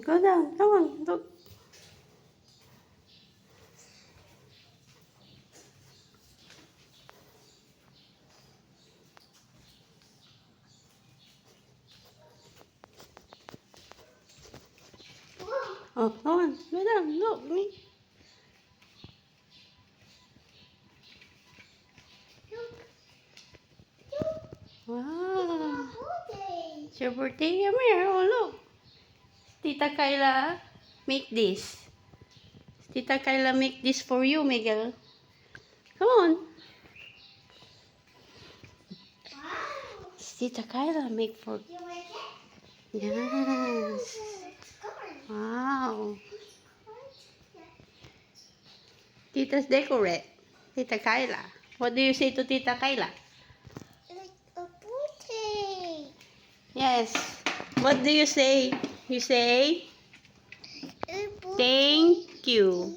Go down. Come on. Look. Oh, come on. Go down. Look. Me. Wow. It's your birthday. Come here. Oh, look. Tita Kyla make this. Tita Kyla make this for you, Miguel. Come on. Wow. Tita Kyla make for... You like it? Yes. Come on. Wow. Tita's decorate. Tita Kyla. What do you say to Tita Kyla? Like a birthday. Yes. What do you say? You say, A birthday. thank you.